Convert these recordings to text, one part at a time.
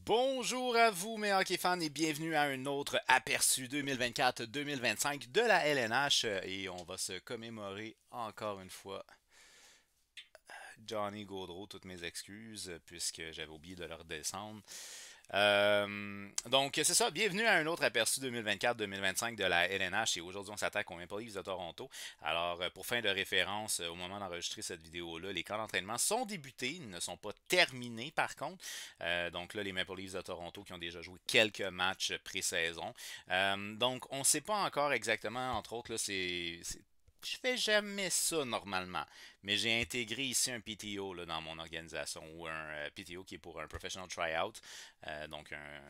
Bonjour à vous, mes hockey fans, et bienvenue à un autre aperçu 2024-2025 de la LNH. Et on va se commémorer encore une fois Johnny Gaudreau, toutes mes excuses, puisque j'avais oublié de le redescendre. Donc, c'est ça. Bienvenue à un autre aperçu 2024-2025 de la LNH. Et aujourd'hui, on s'attaque aux Maple Leafs de Toronto. Alors, pour fin de référence, au moment d'enregistrer cette vidéo-là, les camps d'entraînement sont débutés. Ils ne sont pas terminés, par contre. Donc là, les Maple Leafs de Toronto qui ont déjà joué quelques matchs pré-saison. Donc, on ne sait pas encore exactement, entre autres, là, je fais jamais ça normalement, mais j'ai intégré ici un PTO là, dans mon organisation, ou un PTO qui est pour un Professional Tryout, donc un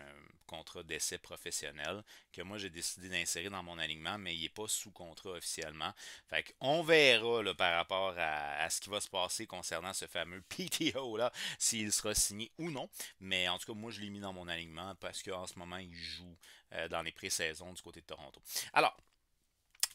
contrat d'essai professionnel, que moi j'ai décidé d'insérer dans mon alignement, mais il n'est pas sous contrat officiellement. Fait qu'on verra là, par rapport à ce qui va se passer concernant ce fameux PTO-là, s'il sera signé ou non. Mais en tout cas, moi je l'ai mis dans mon alignement parce qu'en ce moment, il joue dans les pré-saisons du côté de Toronto. Alors,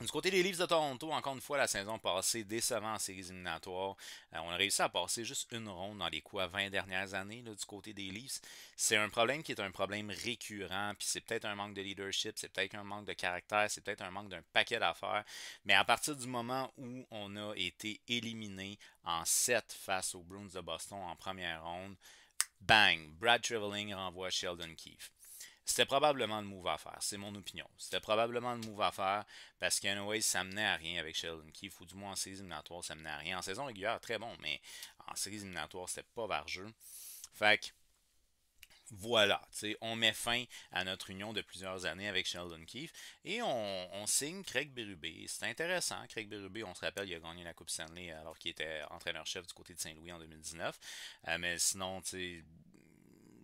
du côté des Leafs de Toronto, encore une fois, la saison passée, décevant en séries éliminatoires. On a réussi à passer juste une ronde dans les 20 dernières années là, du côté des Leafs. C'est un problème qui est un problème récurrent, puis c'est peut-être un manque de leadership, c'est peut-être un manque de caractère, c'est peut-être un manque d'un paquet d'affaires. Mais à partir du moment où on a été éliminé en 7 face aux Bruins de Boston en première ronde, bang, Brad Treliving renvoie Sheldon Keefe. C'était probablement le move à faire, c'est mon opinion. C'était probablement le move à faire parce qu'anyway, ça menait à rien avec Sheldon Keefe, ou du moins en séries éliminatoires, ça menait à rien. En saison régulière, très bon, mais en séries éliminatoires, c'était pas vargeux. Fait que voilà, on met fin à notre union de plusieurs années avec Sheldon Keefe et on signe Craig Berube. C'est intéressant. Craig Berube, on se rappelle, il a gagné la Coupe Stanley alors qu'il était entraîneur-chef du côté de Saint-Louis en 2019. Mais sinon,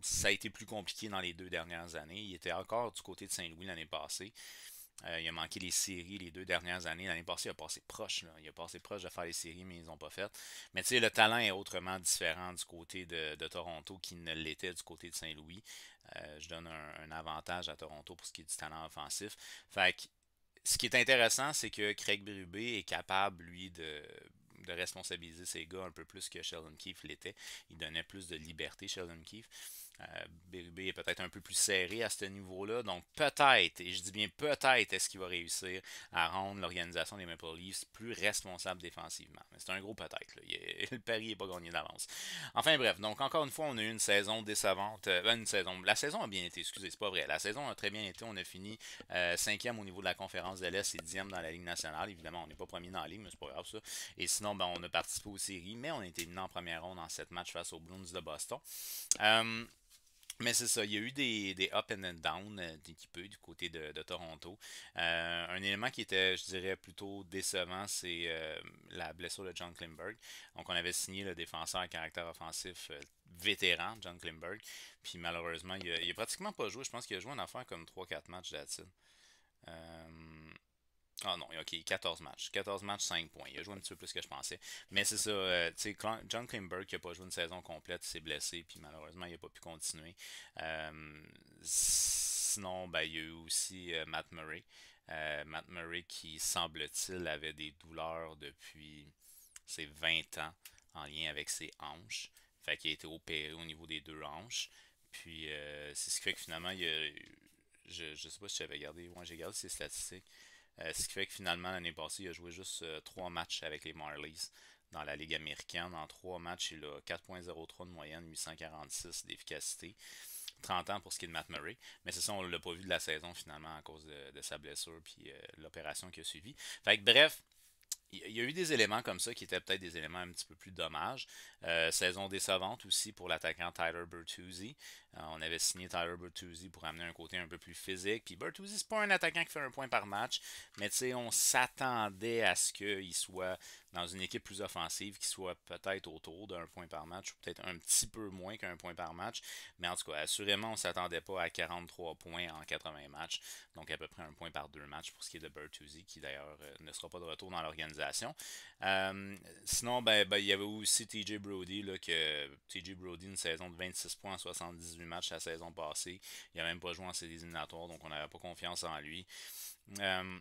ça a été plus compliqué dans les 2 dernières années. Il était encore du côté de Saint-Louis l'année passée. Il a manqué les séries les 2 dernières années. L'année passée, il a passé proche. Là. Il a passé proche de faire les séries, mais ils n'ont pas fait. Mais tu sais, le talent est autrement différent du côté de Toronto qu'il ne l'était du côté de Saint-Louis. Je donne un avantage à Toronto pour ce qui est du talent offensif. Fait que ce qui est intéressant, c'est que Craig Berube est capable, lui, de responsabiliser ses gars un peu plus que Sheldon Keefe l'était. Il donnait plus de liberté, Sheldon Keefe. Berube est peut-être un peu plus serré à ce niveau-là. Donc peut-être, et je dis bien peut-être, est-ce qu'il va réussir à rendre l'organisation des Maple Leafs plus responsable défensivement. Mais c'est un gros peut-être. Le pari n'est pas gagné d'avance. Enfin bref, donc encore une fois, on a eu une saison décevante. La saison a bien été, excusez, c'est pas vrai. La saison a très bien été. On a fini 5e au niveau de la conférence de l'Est et 10e dans la Ligue nationale. Évidemment, on n'est pas premier dans la Ligue, mais c'est pas grave ça. Et sinon, ben, on a participé aux séries, mais on a été éliminé en première ronde en 7 matchs face aux Bruins de Boston. Euh, mais c'est ça, il y a eu des up and down un petit peu du côté de Toronto. Un élément qui était, je dirais, plutôt décevant, c'est la blessure de John Klingberg. Donc, on avait signé le défenseur à caractère offensif vétéran, John Klingberg. Puis malheureusement, il a pratiquement pas joué. Je pense qu'il a joué en affaire comme 3 4 matchs d'habitude. Ah non, ok, 14 matchs. 14 matchs, 5 points. Il a joué un petit peu plus que je pensais. Mais c'est ça, tu sais, John Klingberg qui n'a pas joué une saison complète, s'est blessé, puis malheureusement, il n'a pas pu continuer. Sinon, ben, il y a eu aussi Matt Murray. Matt Murray qui, semble-t-il, avait des douleurs depuis ses 20 ans en lien avec ses hanches. Fait qu'il a été opéré au niveau des 2 hanches. Puis, c'est ce qui fait que finalement, je sais pas si j'avais gardé. Ouais, j'ai gardé ses statistiques. Ce qui fait que finalement, l'année passée, il a joué juste 3 matchs avec les Marlies dans la Ligue américaine. En 3 matchs, il a 4,03 de moyenne, 846 d'efficacité. 30 ans pour ce qui est de Matt Murray. Mais c'est ça, on ne l'a pas vu de la saison finalement à cause de sa blessure puis l'opération qui a suivi. Fait que bref, il y a eu des éléments comme ça qui étaient peut-être des éléments un petit peu plus dommages. Saison décevante aussi pour l'attaquant Tyler Bertuzzi. On avait signé Tyler Bertuzzi pour amener un côté un peu plus physique. Puis Bertuzzi, c'est pas un attaquant qui fait un point par match, mais tu sais, on s'attendait à ce qu'il soit dans une équipe plus offensive, qui soit peut-être autour d'un point par match, ou peut-être un petit peu moins qu'un point par match. Mais en tout cas, assurément, on s'attendait pas à 43 points en 80 matchs. Donc à peu près un point par 2 matchs pour ce qui est de Bertuzzi, qui d'ailleurs ne sera pas de retour dans l'organisation. Sinon, ben, il y avait aussi TJ Brody, là, que TJ Brody, une saison de 26 points en 78 matchs la saison passée. Il n'a même pas joué en séries éliminatoires, donc on n'avait pas confiance en lui. Euh,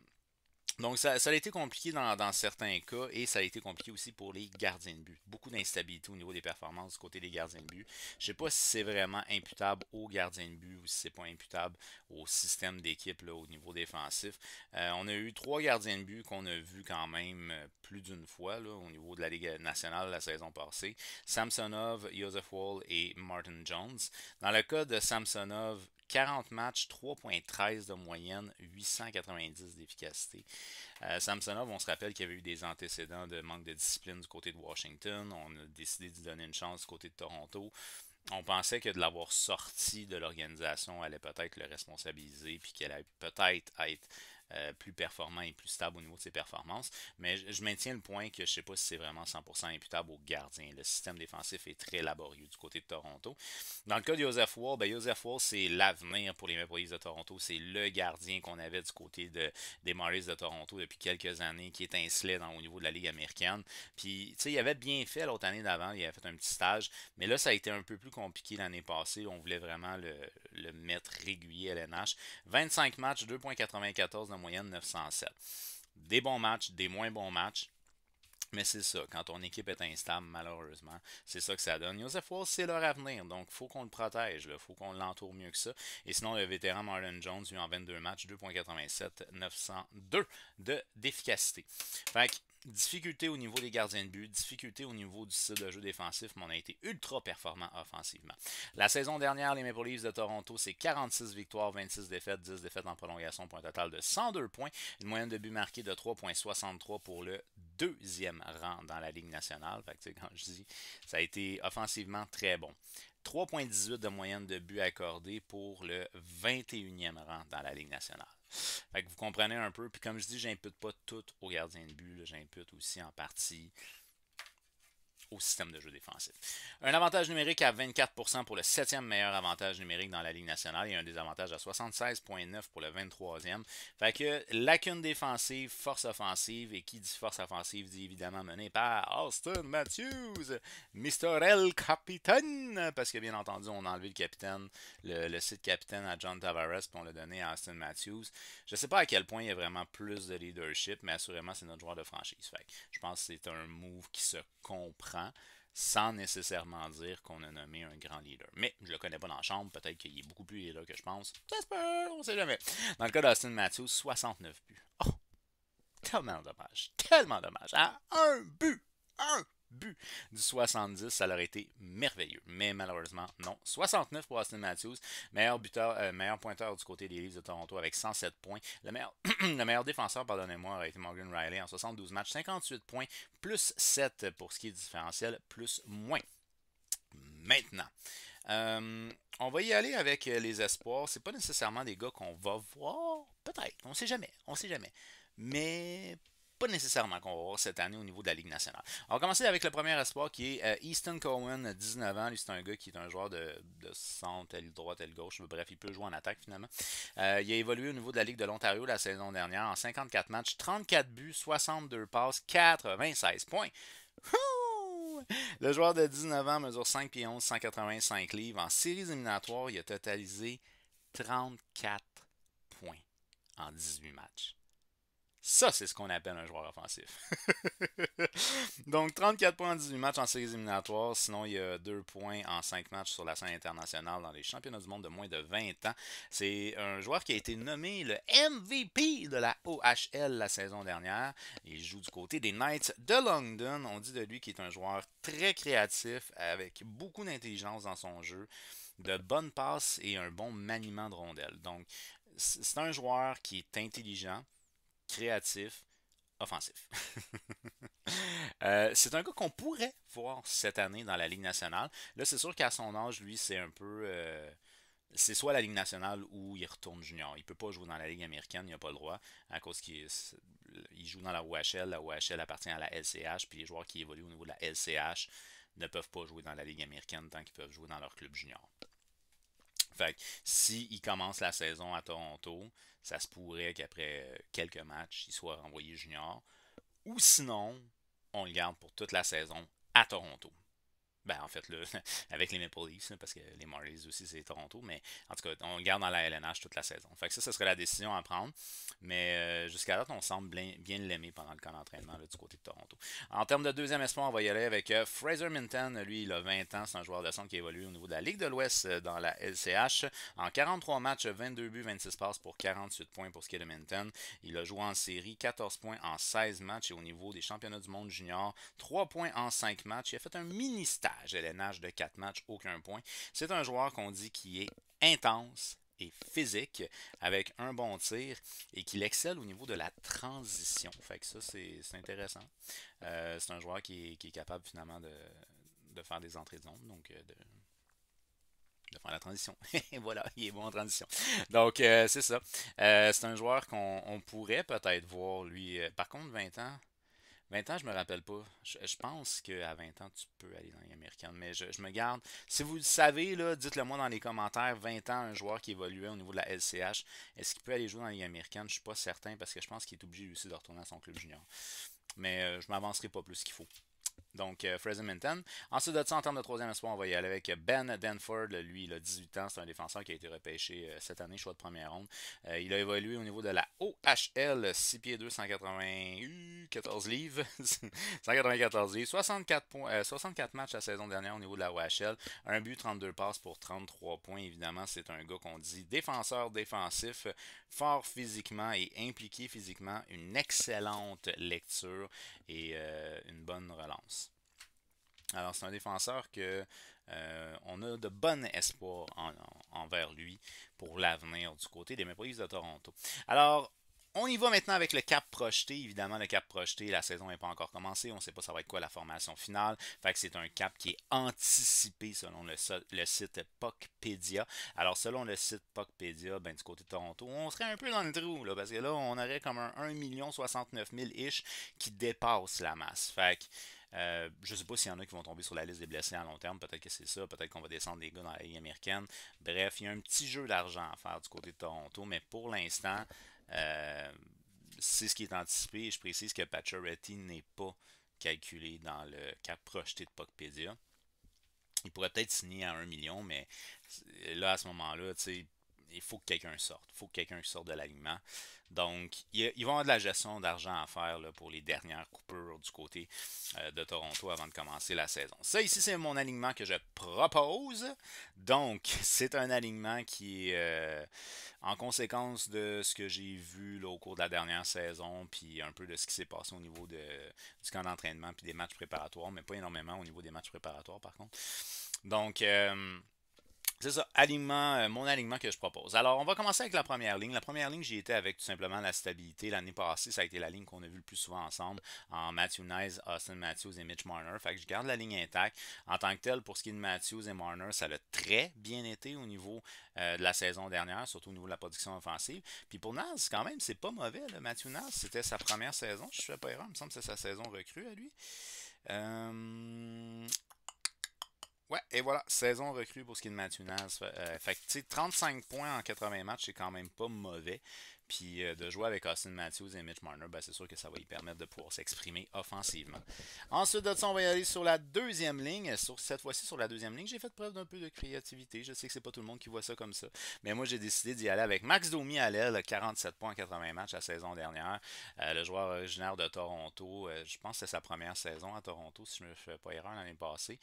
Donc, ça a été compliqué dans certains cas et ça a été compliqué aussi pour les gardiens de but. Beaucoup d'instabilité au niveau des performances du côté des gardiens de but. Je ne sais pas si c'est vraiment imputable aux gardiens de but ou si c'est pas imputable au système d'équipe au niveau défensif. On a eu trois gardiens de but qu'on a vus quand même plus d'une fois là, au niveau de la Ligue nationale la saison passée. Samsonov, Joseph Wall et Martin Jones. Dans le cas de Samsonov, 40 matchs, 3,13 de moyenne, 890 d'efficacité. Samsonov, on se rappelle qu'il y avait eu des antécédents de manque de discipline du côté de Washington. On a décidé d'y donner une chance du côté de Toronto. On pensait que de l'avoir sorti de l'organisation allait peut-être le responsabiliser, puis qu'elle allait peut-être être plus performant et plus stable au niveau de ses performances. Mais je maintiens le point que je ne sais pas si c'est vraiment 100% imputable aux gardiens. Le système défensif est très laborieux du côté de Toronto. Dans le cas de Joseph Wall, Joseph Wall, c'est l'avenir pour les Maple Leafs de Toronto. C'est le gardien qu'on avait du côté des Marlies de Toronto depuis quelques années, qui étincelait au niveau de la Ligue américaine. Puis, tu sais, il avait bien fait l'autre année d'avant, il avait fait un petit stage, mais là, ça a été un peu plus compliqué l'année passée. On voulait vraiment le mettre régulier à l'NH. 25 matchs, 2,94 de moyenne, 907. Des bons matchs, des moins bons matchs. Mais c'est ça, quand ton équipe est instable, malheureusement, c'est ça que ça donne. Joseph Wall, c'est leur avenir, donc il faut qu'on le protège, il faut qu'on l'entoure mieux que ça. Et sinon, le vétéran Marlon Jones, lui, en 22 matchs, 2,87, 902 d'efficacité. Fait que, difficulté au niveau des gardiens de but, difficulté au niveau du style de jeu défensif, mais on a été ultra performant offensivement. La saison dernière, les Maple Leafs de Toronto, c'est 46 victoires, 26 défaites, 10 défaites en prolongation pour un total de 102 points, une moyenne de but marqué de 3,63 pour le deuxième rang dans la Ligue nationale. Fait que, quand je dis, ça a été offensivement très bon. 3,18 de moyenne de but accordé pour le 21e rang dans la Ligue nationale. Fait que vous comprenez un peu. Puis comme je dis, j'impute pas tout au gardien de but. J'impute aussi en partie au système de jeu défensif. Un avantage numérique à 24% pour le 7e meilleur avantage numérique dans la Ligue nationale et un désavantage à 76,9 pour le 23e. Fait que lacune défensive, force offensive, et qui dit force offensive dit évidemment mené par Austin Matthews, Mr. El Capitaine, parce que bien entendu on a enlevé le capitaine, le site capitaine à John Tavares, puis on l'a donné à Austin Matthews. Je ne sais pas à quel point il y a vraiment plus de leadership, mais assurément c'est notre joueur de franchise. Fait que je pense que c'est un move qui se comprend sans nécessairement dire qu'on a nommé un grand leader. Mais je le connais pas dans la chambre, peut-être qu'il est beaucoup plus leader que je pense. Ça se peut, on sait jamais. Dans le cas d'Austin Matthews, 69 buts. Oh, tellement dommage. Tellement dommage. À un but. Un but du 70, ça aurait été merveilleux. Mais malheureusement, non. 69 pour Austin Matthews, meilleur buteur, meilleur pointeur du côté des Leafs de Toronto avec 107 points. Le meilleur, le meilleur défenseur, pardonnez-moi, aurait été Morgan Riley en 72 matchs, 58 points, plus 7 pour ce qui est différentiel, plus moins. Maintenant, on va y aller avec les espoirs. C'est pas nécessairement des gars qu'on va voir. Peut-être. On sait jamais. On sait jamais. Mais pas nécessairement qu'on va voir cette année au niveau de la Ligue nationale. On va commencer avec le premier espoir qui est Easton Cohen, 19 ans. Lui, c'est un gars qui est un joueur de centre, aile droite, aile gauche. Bref, il peut jouer en attaque finalement. Il a évolué au niveau de la Ligue de l'Ontario la saison dernière en 54 matchs, 34 buts, 62 passes, 96 points. Le joueur de 19 ans mesure 5 pieds 11, 185 livres. En séries éliminatoires, il a totalisé 34 points en 18 matchs. Ça, c'est ce qu'on appelle un joueur offensif. Donc, 34 points en 18 matchs en séries éliminatoires. Sinon, il y a 2 points en 5 matchs sur la scène internationale dans les championnats du monde de moins de 20 ans. C'est un joueur qui a été nommé le MVP de la OHL la saison dernière. Il joue du côté des Knights de London. On dit de lui qu'il est un joueur très créatif, avec beaucoup d'intelligence dans son jeu, de bonnes passes et un bon maniement de rondelles. Donc, c'est un joueur qui est intelligent, créatif, offensif. C'est un gars qu'on pourrait voir cette année dans la Ligue nationale. Là, c'est sûr qu'à son âge, lui, c'est un peu... c'est soit la Ligue nationale ou il retourne junior. Il ne peut pas jouer dans la Ligue américaine, il n'a pas le droit, à cause qu'il il joue dans la OHL. La OHL appartient à la LCH, puis les joueurs qui évoluent au niveau de la LCH ne peuvent pas jouer dans la Ligue américaine tant qu'ils peuvent jouer dans leur club junior. Fait que s'il commence la saison à Toronto, ça se pourrait qu'après quelques matchs, il soit renvoyé junior. Ou sinon, on le garde pour toute la saison à Toronto. Ben, en fait, là, avec les Maple Leafs, là, parce que les Marlies aussi, c'est Toronto. Mais en tout cas, on le garde dans la LNH toute la saison. Fait que ça serait la décision à prendre. Mais jusqu'à là, on semble bien l'aimer pendant le camp d'entraînement là, du côté de Toronto. En termes de deuxième espoir, on va y aller avec Fraser Minton. Lui, il a 20 ans. C'est un joueur de centre qui évolue au niveau de la Ligue de l'Ouest dans la LCH. En 43 matchs, 22 buts, 26 passes pour 48 points pour ce qui est de Minton. Il a joué en série, 14 points en 16 matchs. Et au niveau des championnats du monde junior, 3 points en 5 matchs. Il a fait un mini stage LNH de 4 matchs, aucun point. C'est un joueur qu'on dit qui est intense et physique, avec un bon tir, et qu'il excelle au niveau de la transition. Fait que ça, c'est intéressant. C'est un joueur qui est capable finalement de faire des entrées de zone, donc de faire la transition. Et voilà, il est bon en transition. Donc, c'est ça. C'est un joueur qu'on pourrait peut-être voir, lui. Par contre, 20 ans, 20 ans, je me rappelle pas. Je pense qu'à 20 ans, tu peux aller dans les américaine, mais je me garde. Si vous le savez, là, dites-le moi dans les commentaires. 20 ans, un joueur qui évoluait au niveau de la LCH, est-ce qu'il peut aller jouer dans les américaines? Je suis pas certain parce que je pense qu'il est obligé aussi de retourner à son club junior. Mais je m'avancerai pas plus qu'il faut. Donc, Fraser Minton. Ensuite de ça, en termes de troisième espoir, on va y aller avec Ben Danford. Lui, il a 18 ans. C'est un défenseur qui a été repêché cette année, choix de première ronde. Il a évolué au niveau de la OHL, 6 pieds 2, 194 livres. 194 livres. 64, 64 matchs la saison dernière au niveau de la OHL. Un but, 32 passes pour 33 points. Évidemment, c'est un gars qu'on dit défenseur défensif, fort physiquement et impliqué physiquement. Une excellente lecture et une bonne relance. Alors, c'est un défenseur que on a de bon espoir envers lui pour l'avenir du côté des Maple Leafs de Toronto. Alors, on y va maintenant avec le cap projeté. Évidemment, le cap projeté, la saison n'est pas encore commencée. On ne sait pas ça va être quoi la formation finale. Fait que c'est un cap qui est anticipé selon le site Puckpedia. Alors, selon le site Puckpedia, ben, du côté de Toronto, on serait un peu dans le trou, là, parce que là, on aurait comme un 1 69 000 ish qui dépasse la masse. Fait que je ne sais pas s'il y en a qui vont tomber sur la liste des blessés à long terme. Peut-être que c'est ça. Peut-être qu'on va descendre des gars dans la Ligue américaine. Bref, il y a un petit jeu d'argent à faire du côté de Toronto. Mais pour l'instant, euh, c'est ce qui est anticipé. Et je précise que Pacioretty n'est pas calculé dans le cap projeté de Puckpedia. Il pourrait peut-être signer à 1 million, mais là, à ce moment-là, il faut que quelqu'un sorte. Il faut que quelqu'un sorte de l'alignement. Donc, ils vont avoir de la gestion d'argent à faire là, pour les dernières coupures du côté de Toronto avant de commencer la saison. Ça, ici, c'est mon alignement que je propose. Donc, c'est un alignement qui est en conséquence de ce que j'ai vu là, au cours de la dernière saison, puis un peu de ce qui s'est passé au niveau du camp d'entraînement, puis des matchs préparatoires, mais pas énormément au niveau des matchs préparatoires, par contre. Donc, c'est ça, mon alignement que je propose. Alors, on va commencer avec la première ligne. La première ligne, j'y étais avec tout simplement la stabilité. L'année passée, ça a été la ligne qu'on a vue le plus souvent ensemble en Matthew Nice, Austin Matthews et Mitch Marner. Fait que je garde la ligne intacte. En tant que tel, pour ce qui est de Matthews et Marner, ça a très bien été au niveau de la saison dernière, surtout au niveau de la production offensive. Puis pour Naz, quand même, c'est pas mauvais. Là. Matthew Naz, c'était sa première saison. Je ne fais pas erreur, il me semble que c'est sa saison recrue à lui. Ouais, et voilà, saison recrue pour ce qui est de Matthew Naz. Fait que, tu sais, 35 points en 80 matchs, c'est quand même pas mauvais. Puis de jouer avec Austin Matthews et Mitch Marner, ben, c'est sûr que ça va lui permettre de pouvoir s'exprimer offensivement. Ensuite de ça, on va y aller sur la deuxième ligne. Cette fois-ci, sur la deuxième ligne, j'ai fait preuve d'un peu de créativité. Je sais que c'est pas tout le monde qui voit ça comme ça. Mais moi, j'ai décidé d'y aller avec Max Domi à l'aile, 47 points en 80 matchs la saison dernière. Le joueur originaire de Toronto, je pense que c'est sa première saison à Toronto, si je ne me fais pas erreur l'année passée.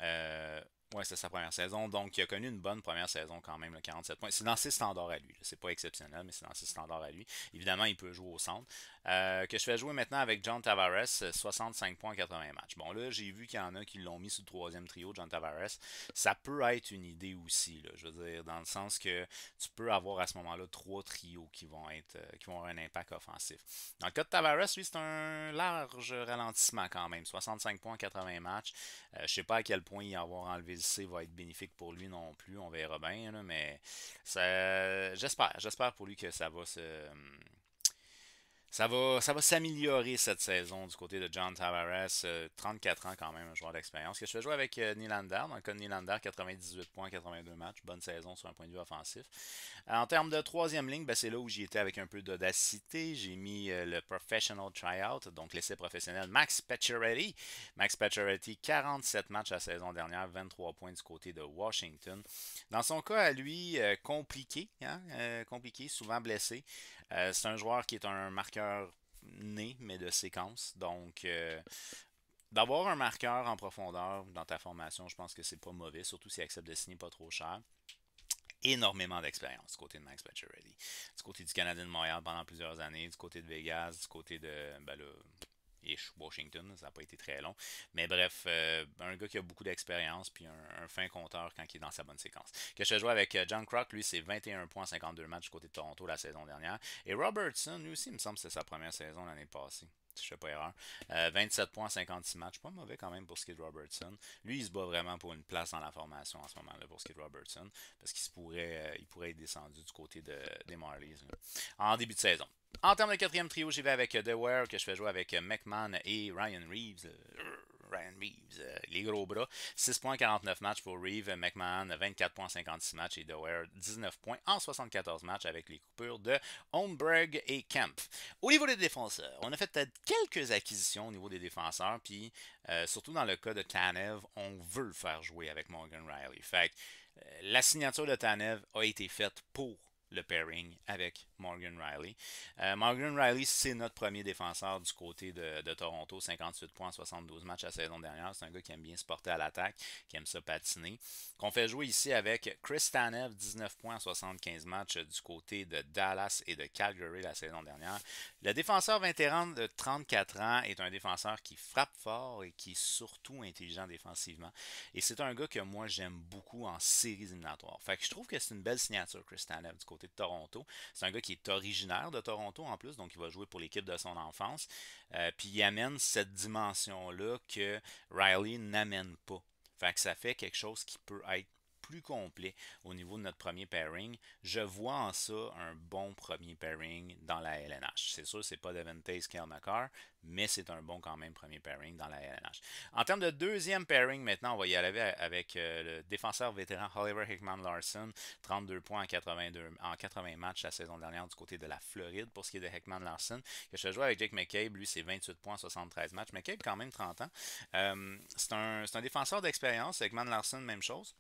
Euh, ouais, c'est sa première saison. Donc, il a connu une bonne première saison quand même, le 47 points. C'est dans ses standards à lui. C'est pas exceptionnel, mais c'est dans ses standards à lui. Évidemment, il peut jouer au centre. Que je fais jouer maintenant avec John Tavares, 65 points en 80 matchs. Bon, là, j'ai vu qu'il y en a qui l'ont mis sous le troisième trio, John Tavares. Ça peut être une idée aussi, là, je veux dire, dans le sens que tu peux avoir à ce moment-là trois trios qui vont avoir un impact offensif. Dans le cas de Tavares, lui, c'est un large ralentissement quand même. 65 points en 80 matchs. Je ne sais pas à quel point y avoir enlevé le C va être bénéfique pour lui non plus. On verra bien, là, mais j'espère pour lui que ça va Ça va s'améliorer cette saison du côté de John Tavares. 34 ans quand même, un joueur d'expérience. Que je fais jouer avec Nylander. Dans le cas de Nylander, 98 points, 82 matchs. Bonne saison sur un point de vue offensif. En termes de troisième ligne, ben, c'est là où j'y étais avec un peu d'audacité. J'ai mis le Professional Tryout, donc l'essai professionnel Max Pacioretty. Max Pacioretty, 47 matchs la saison dernière, 23 points du côté de Washington. Dans son cas à lui, compliqué, hein, compliqué, souvent blessé. C'est un joueur qui est un marqueur né, mais de séquence. Donc, d'avoir un marqueur en profondeur dans ta formation, je pense que c'est pas mauvais, surtout s'il accepte de signer pas trop cher. Énormément d'expérience du côté de Max Pacioretty. Du côté du Canadien de Montréal pendant plusieurs années, du côté de Vegas, du côté de ben là, Washington, ça n'a pas été très long. Mais bref, un gars qui a beaucoup d'expérience puis un fin compteur quand il est dans sa bonne séquence. Que je joue avec John Crock, lui, c'est 21 points, 52 matchs du côté de Toronto la saison dernière. Et Robertson, lui aussi, il me semble que c'est sa première saison l'année passée. Si je fais pas erreur. 27 points, 56 matchs. Pas mauvais quand même pour ce qui est de Robertson. Lui, il se bat vraiment pour une place dans la formation en ce moment-là pour ce qui est de Robertson. Parce il pourrait être descendu du côté des Marlies en début de saison. En termes de quatrième trio, j'y vais avec The Ware, que je fais jouer avec McMahon et Ryan Reeves. Les gros bras. 6 points, 49 matchs pour Reeves. McMahon, 24 points, 56 matchs. Et The Ware, 19 points en 74 matchs avec les coupures de Holmberg et Kemp. Au niveau des défenseurs, on a fait quelques acquisitions au niveau des défenseurs. Puis, surtout dans le cas de Tanev, on veut le faire jouer avec Morgan Riley. Fait que, la signature de Tanev a été faite pour le pairing avec Morgan Riley. Morgan Riley, c'est notre premier défenseur du côté de Toronto, 58 points, 72 matchs la saison dernière. C'est un gars qui aime bien se porter à l'attaque, qui aime ça patiner. Qu'on fait jouer ici avec Chris Tanev, 19 points, 75 matchs du côté de Dallas et de Calgary la saison dernière. Le défenseur vétéran de 34 ans est un défenseur qui frappe fort et qui est surtout intelligent défensivement. Et c'est un gars que moi j'aime beaucoup en séries éliminatoires. Fait que je trouve que c'est une belle signature, Chris Tanev, du côté de Toronto. C'est un gars qui est originaire de Toronto en plus, donc il va jouer pour l'équipe de son enfance. Puis il amène cette dimension-là que Riley n'amène pas. Fait que ça fait quelque chose qui peut être plus complet au niveau de notre premier pairing. Je vois en ça un bon premier pairing dans la LNH. C'est sûr, c'est pas Devante Kelmakar, mais c'est un bon quand même premier pairing dans la LNH. En termes de deuxième pairing, maintenant, on va y aller avec le défenseur vétéran Oliver Hickman-Larson, 32 points en 80 matchs la saison dernière du côté de la Floride. Pour ce qui est de Hickman-Larson, que je joue avec Jake McCabe, lui c'est 28 points, 73 matchs. McCabe quand même 30 ans. C'est un défenseur d'expérience. Hickman-Larson, même chose.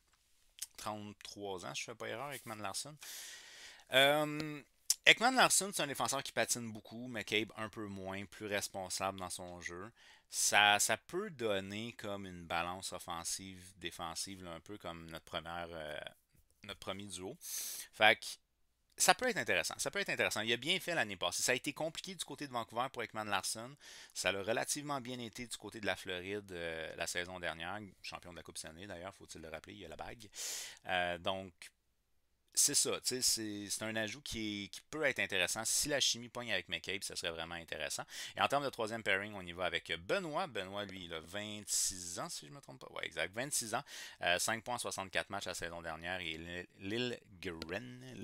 33 ans, je ne fais pas erreur, Ekman Larson. Ekman Larson, c'est un défenseur qui patine beaucoup, McCabe un peu moins, plus responsable dans son jeu. Ça peut donner comme une balance offensive-défensive, un peu comme notre premier duo. Fait que ça peut être intéressant. Ça peut être intéressant. Il a bien fait l'année passée. Ça a été compliqué du côté de Vancouver pour Ekman Larson. Ça l'a relativement bien été du côté de la Floride la saison dernière. Champion de la Coupe Stanley d'ailleurs, faut-il le rappeler, il y a la bague. Donc, c'est ça, c'est un ajout qui peut être intéressant. Si la chimie pogne avec McCabe, ça serait vraiment intéressant. Et en termes de troisième pairing, on y va avec Benoît. Benoît, lui, il a 26 ans, si je ne me trompe pas. Ouais, exact, 26 ans. 5 points, 64 matchs la saison dernière. Et Liljegren,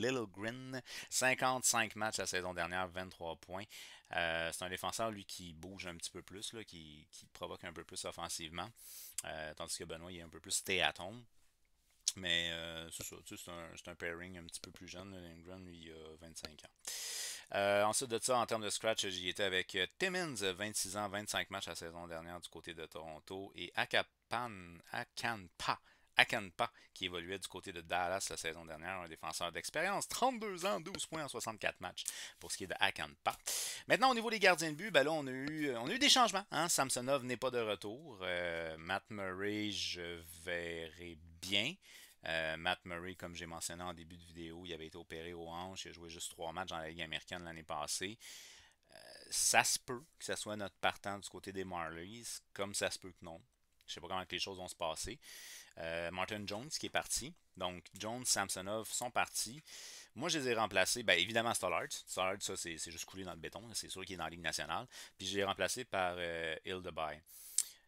55 matchs la saison dernière, 23 points. C'est un défenseur, lui, qui bouge un petit peu plus, là, qui provoque un peu plus offensivement. Tandis que Benoît, il est un peu plus stay at home. Mais c'est ça, c'est un pairing un petit peu plus jeune. Lindgren, lui, il a 25 ans. Ensuite de ça, en termes de scratch, j'y étais avec Timmins, 26 ans, 25 matchs la saison dernière du côté de Toronto. Et Akanpa, qui évoluait du côté de Dallas la saison dernière, un défenseur d'expérience, 32 ans, 12 points en 64 matchs pour ce qui est de Akanpa. Maintenant, au niveau des gardiens de but, ben là, on a eu des changements. Hein? Samsonov n'est pas de retour. Matt Murray, je verrai bien. Matt Murray, comme j'ai mentionné en début de vidéo, il avait été opéré aux hanches. Il a joué juste 3 matchs dans la Ligue américaine l'année passée. Ça se peut que ce soit notre partant du côté des Marlies, comme ça se peut que non. Je ne sais pas comment les choses vont se passer. Martin Jones qui est parti. Donc, Jones, Samsonov sont partis. Moi, je les ai remplacés. Bien, évidemment, Stollard. Stollard, ça, c'est juste coulé dans le béton. C'est sûr qu'il est dans la Ligue nationale. Puis, je l'ai remplacé par Hildeby.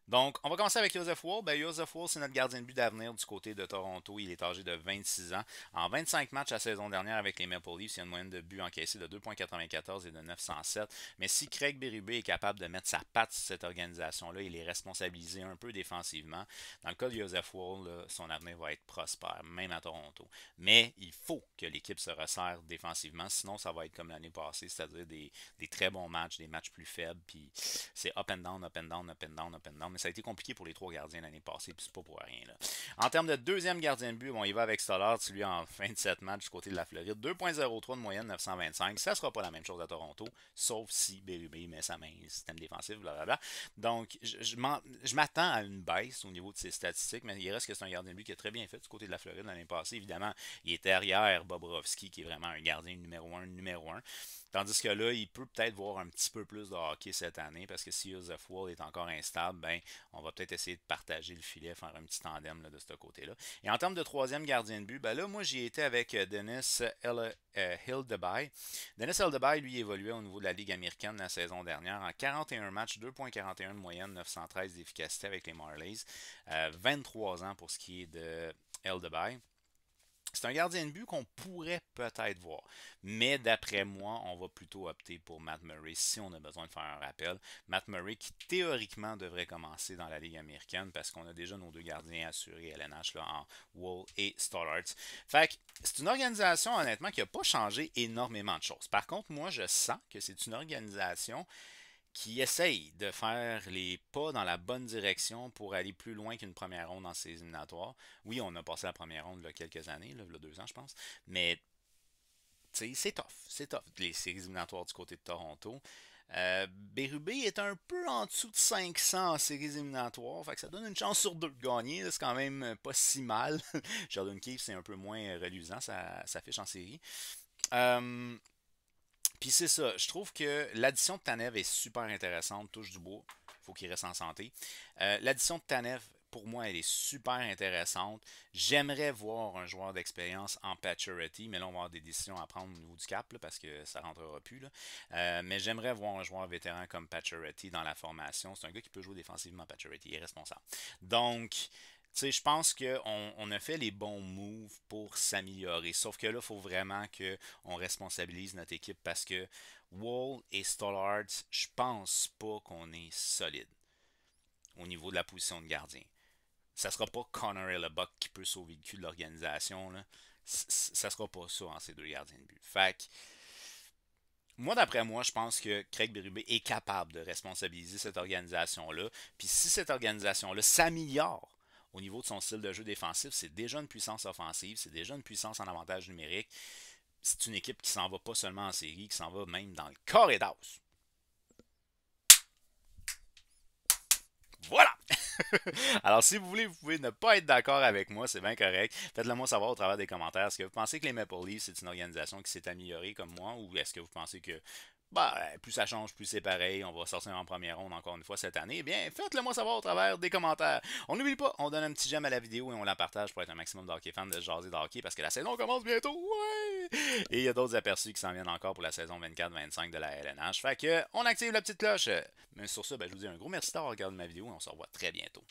Donc, on va commencer avec Joseph Woll. Ben, Joseph Woll, c'est notre gardien de but d'avenir du côté de Toronto. Il est âgé de 26 ans. En 25 matchs la saison dernière avec les Maple Leafs, il y a une moyenne de buts encaissés de 2,94 et de 907. Mais si Craig Berube est capable de mettre sa patte sur cette organisation-là, il est responsabilisé un peu défensivement. Dans le cas de Joseph Woll, là, son avenir va être prospère, même à Toronto. Mais il faut que l'équipe se resserre défensivement, sinon ça va être comme l'année passée, c'est-à-dire des très bons matchs, des matchs plus faibles, puis c'est up and down, up and down, up and down, up and down. Mais ça a été compliqué pour les trois gardiens l'année passée, puis c'est pas pour rien. Là. En termes de deuxième gardien de but, bon, il va avec Stollard, lui en 27 matchs du côté de la Floride. 2,03 de moyenne, 925. Ça sera pas la même chose à Toronto, sauf si Berube met sa main, système défensif, blablabla. Donc, je m'attends à une baisse au niveau de ses statistiques, mais il reste que c'est un gardien de but qui a très bien fait du côté de la Floride l'année passée. Évidemment, il était arrière Bobrovski, qui est vraiment un gardien numéro un. Tandis que là, il peut peut-être voir un petit peu plus de hockey cette année parce que si Joseph Woll est encore instable, ben, on va peut-être essayer de partager le filet, faire un petit tandem là, de ce côté-là. Et en termes de troisième gardien de but, ben là, moi, j'y étais avec Dennis Hildeby. Dennis Hildeby, lui, évoluait au niveau de la Ligue américaine la saison dernière en 41 matchs, 2,41 de moyenne, 913 d'efficacité avec les Marlies. 23 ans pour ce qui est de Hildeby. C'est un gardien de but qu'on pourrait peut-être voir. Mais d'après moi, on va plutôt opter pour Matt Murray si on a besoin de faire un rappel. Matt Murray qui théoriquement devrait commencer dans la Ligue américaine parce qu'on a déjà nos deux gardiens assurés LNH là, en Woll et Stollard. Fait que c'est une organisation honnêtement qui n'a pas changé énormément de choses. Par contre, moi je sens que c'est une organisation qui essaye de faire les pas dans la bonne direction pour aller plus loin qu'une première ronde dans ces éliminatoires. Oui, on a passé la première ronde il y a quelques années, là, il y a 2 ans je pense, mais c'est tough. C'est tough, les séries éliminatoires du côté de Toronto. Berube est un peu en dessous de 500 en séries éliminatoires, fait que ça donne une chance sur deux de gagner, c'est quand même pas si mal. Jordan Keefe, c'est un peu moins reluisant, ça fiche en série. Euh, Puis c'est ça, je trouve que l'addition de Tanev est super intéressante, touche du bois, faut qu'il reste en santé. L'addition de Tanev, pour moi, elle est super intéressante. J'aimerais voir un joueur d'expérience en Pacioretty, mais là, on va avoir des décisions à prendre au niveau du cap, là, parce que ça ne rentrera plus. Là. Mais j'aimerais voir un joueur vétéran comme Pacioretty dans la formation. C'est un gars qui peut jouer défensivement, Pacioretty, il est responsable. Donc, tu sais, je pense qu'on a fait les bons moves pour s'améliorer. Sauf que là, il faut vraiment qu'on responsabilise notre équipe parce que Wall et Stollard, je pense pas qu'on est solide au niveau de la position de gardien. Ça sera pas Connor Hellebuck qui peut sauver le cul de l'organisation. Là. Ça sera pas ça en ces deux gardiens de but. Fait que, moi, d'après moi, je pense que Craig Berube est capable de responsabiliser cette organisation-là. Puis si cette organisation-là s'améliore au niveau de son style de jeu défensif, c'est déjà une puissance offensive, c'est déjà une puissance en avantage numérique. C'est une équipe qui s'en va pas seulement en série, qui s'en va même dans le carré d'as. Voilà! Alors, si vous voulez, vous pouvez ne pas être d'accord avec moi, c'est bien correct. Faites-le moi savoir au travers des commentaires. Est-ce que vous pensez que les Maple Leafs, c'est une organisation qui s'est améliorée comme moi, ou est-ce que vous pensez que bah, plus ça change, plus c'est pareil, on va sortir en première ronde encore une fois cette année? Eh bien, faites-le moi savoir au travers des commentaires. On n'oublie pas, on donne un petit j'aime à la vidéo et on la partage pour être un maximum de hockey fans de jaser de hockey parce que la saison commence bientôt. Ouais! Et il y a d'autres aperçus qui s'en viennent encore pour la saison 24-25 de la LNH. Fait que, on active la petite cloche. Mais sur ça, ben, je vous dis un gros merci d'avoir regardé ma vidéo et on se revoit très bientôt.